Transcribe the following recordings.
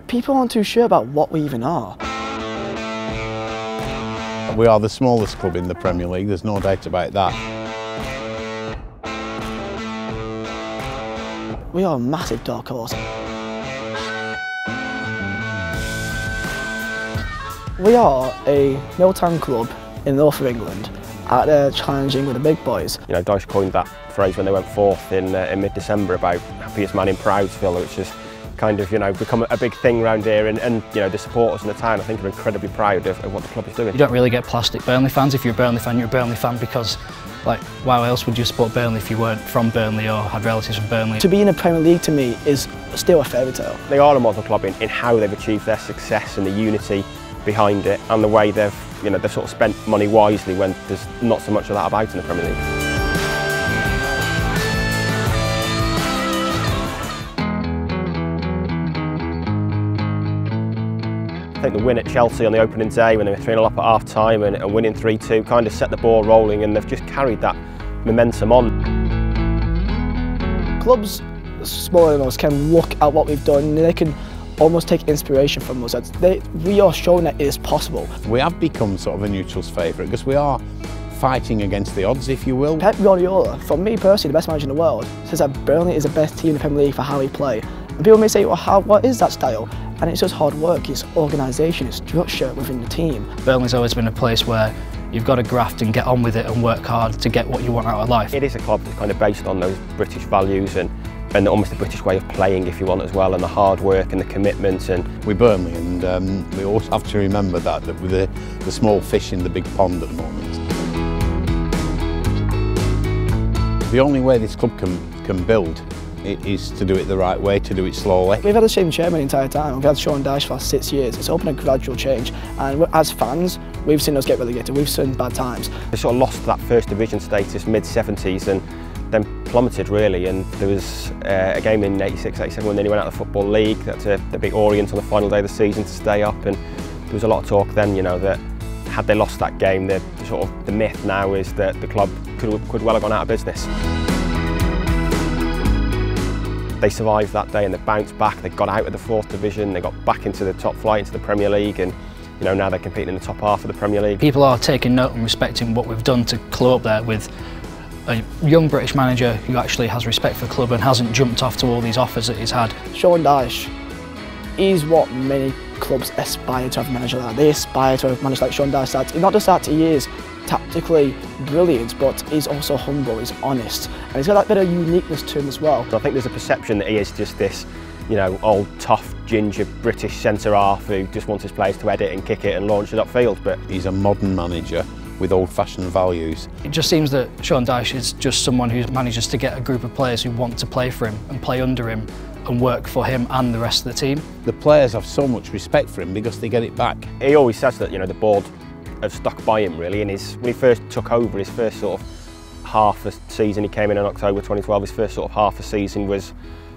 people aren't too sure about what we even are. We are the smallest club in the Premier League, there's no doubt about that. We are a massive dark horse. We are a middle-town club in the north of England, out there challenging with the big boys. You know, Dyche coined that phrase when they went fourth in mid-December about happiest man in Proudsville, which is kind of, you know, become a big thing around here, and you know, the supporters in the town, I think, are incredibly proud of what the club is doing. You don't really get plastic Burnley fans. If you're a Burnley fan, you're a Burnley fan because, like, why else would you support Burnley if you weren't from Burnley or had relatives from Burnley? To be in the Premier League to me is still a fairy tale. They are a model club in how they've achieved their success and the unity behind it, and the way they've sort of spent money wisely when there's not so much of that about in the Premier League. I think the win at Chelsea on the opening day when they were 3-0 up at half-time and winning 3-2 kind of set the ball rolling, and they've just carried that momentum on. Clubs smaller than us can look at what we've done and they can almost take inspiration from us. We are showing that it is possible. We have become sort of a neutral's favourite because we are fighting against the odds, if you will. Pep Guardiola, for me personally, the best manager in the world, says that Burnley is the best team in the Premier League for how we play. And people may say, well, what is that style? And it's just hard work, it's organisation, it's structure within the team. Burnley's always been a place where you've got to graft and get on with it and work hard to get what you want out of life. It is a club that's kind of based on those British values and almost the British way of playing, if you want, as well, and the hard work and the commitment. And we're Burnley, and we also have to remember that we're the small fish in the big pond at the moment. The only way this club can build is to do it the right way, to do it slowly. We've had the same chairman the entire time. We've had Sean Dyche for 6 years. It's open a gradual change, and as fans, we've seen us get relegated. We've seen bad times. They sort of lost that first division status mid-70s and then plummeted really, and there was a game in 86-87 when they went out of the Football League. That's they beat Orient on the final day of the season to stay up, and there was a lot of talk then, you know, that had they lost that game, the myth now is that the club could well have gone out of business. They survived that day and they bounced back. They got out of the 4th division, they got back into the top flight, into the Premier League, and you know, now they're competing in the top half of the Premier League. People are taking note and respecting what we've done to club up there with a young British manager who actually has respect for the club and hasn't jumped off to all these offers that he's had. Sean Dyche is what many clubs aspire to have a manager like. They aspire to have a manager like Sean Dyche. Not just that he is tactically brilliant, but he's also humble, he's honest, and he's got that bit of uniqueness to him as well. I think there's a perception that he is just this, you know, old, tough, ginger British centre-half who just wants his players to edit and kick it and launch it upfield, but he's a modern manager with old-fashioned values. It just seems that Sean Dyche is just someone who manages to get a group of players who want to play for him and play under him and work for him and the rest of the team. The players have so much respect for him because they get it back. He always says that, you know, the board have stuck by him really, and when he first took over, his first sort of half a season, he came in October 2012, his first sort of half a season was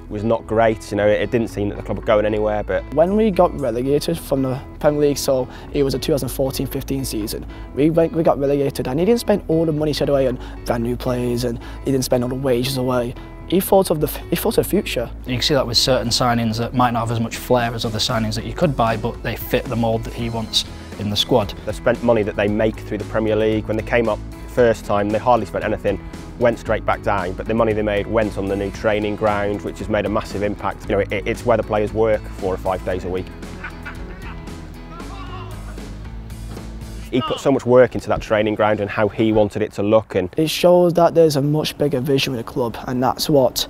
not great. You know, it didn't seem that the club were going anywhere. But when we got relegated from the Premier League, so it was a 2014-15 season, we got relegated, and he didn't spend all the money straight away on brand new players, and he didn't spend all the wages away. He thought of the future. You can see that with certain signings that might not have as much flair as other signings that you could buy, but they fit the mould that he wants in the squad. They spent money that they make through the Premier League. When they came up first time, they hardly spent anything, went straight back down, but the money they made went on the new training ground, which has made a massive impact. You know, it's where the players work 4 or 5 days a week. He put so much work into that training ground and how he wanted it to look. And it shows that there's a much bigger vision with the club, and that's what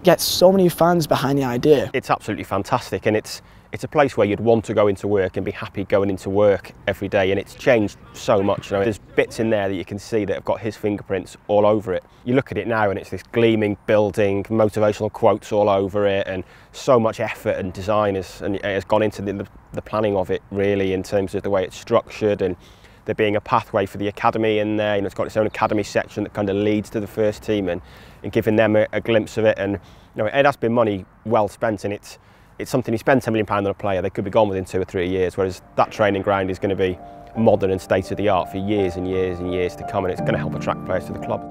gets so many fans behind the idea. It's absolutely fantastic, and it's a place where you'd want to go into work and be happy going into work every day, and it's changed so much. You know, there's bits in there that you can see that have got his fingerprints all over it. You look at it now and it's this gleaming building, motivational quotes all over it, and so much effort and design has gone into the planning of it, really, in terms of the way it's structured, and there being a pathway for the academy in there. You know, it's got its own academy section that kind of leads to the first team, and giving them a glimpse of it. And you know, it has been money well spent, and it's something. You spend £10 million on a player, they could be gone within 2 or 3 years, whereas that training ground is going to be modern and state-of-the-art for years and years and years to come, and it's going to help attract players to the club.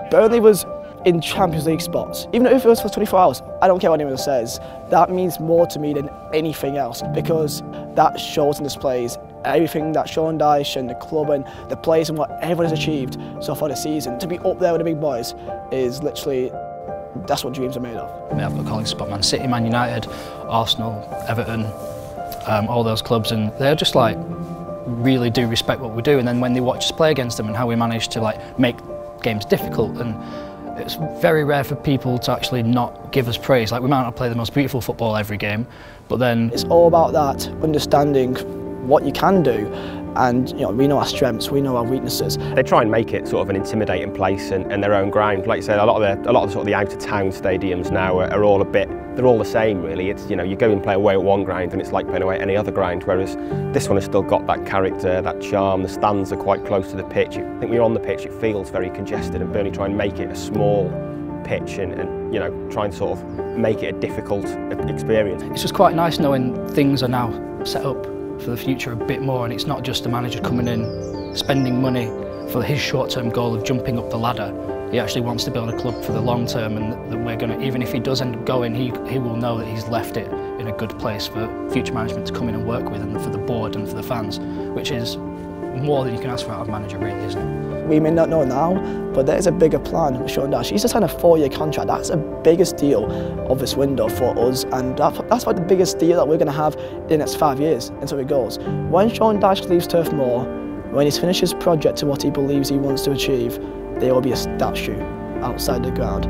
Burnley was in Champions League spots, even if it was for 24 hours, I don't care what anyone says, that means more to me than anything else, because that shows and displays everything that Sean Dyche and the club and the players and what everyone has achieved so far this season. To be up there with the big boys is literally, that's what dreams are made of. I mean, I've got colleagues spot Man City, Man United, Arsenal, Everton, all those clubs, and they're just like really do respect what we do. And then when they watch us play against them and how we manage to like make games difficult, and it's very rare for people to actually not give us praise. Like, we might not play the most beautiful football every game, but then it's all about that understanding what you can do, and we know our strengths, we know our weaknesses. They try and make it sort of an intimidating place and their own ground. Like you said, a lot of the sort of the out of town stadiums now are all they're all the same really. It's, you go and play away at one ground and it's like playing away at any other ground, whereas this one has still got that character, that charm. The stands are quite close to the pitch. I think when you're on the pitch it feels very congested, and Burnley try and make it a small pitch and try and sort of make it a difficult experience. It's just quite nice knowing things are now set up for the future a bit more, and it's not just a manager coming in, spending money for his short-term goal of jumping up the ladder. He actually wants to build a club for the long term, and that we're going to, even if he does end up going, he will know that he's left it in a good place for future management to come in and work with, and for the board and for the fans, which is more than you can ask for out of a manager really, isn't it? We may not know now, but there's a bigger plan with Sean Dyche. He's just signed a 4-year contract. That's the biggest deal of this window for us, and that's like the biggest deal that we're going to have in the next 5 years until it goes. When Sean Dyche leaves Turf Moor, when he's finished his project to what he believes he wants to achieve, there will be a statue outside the ground.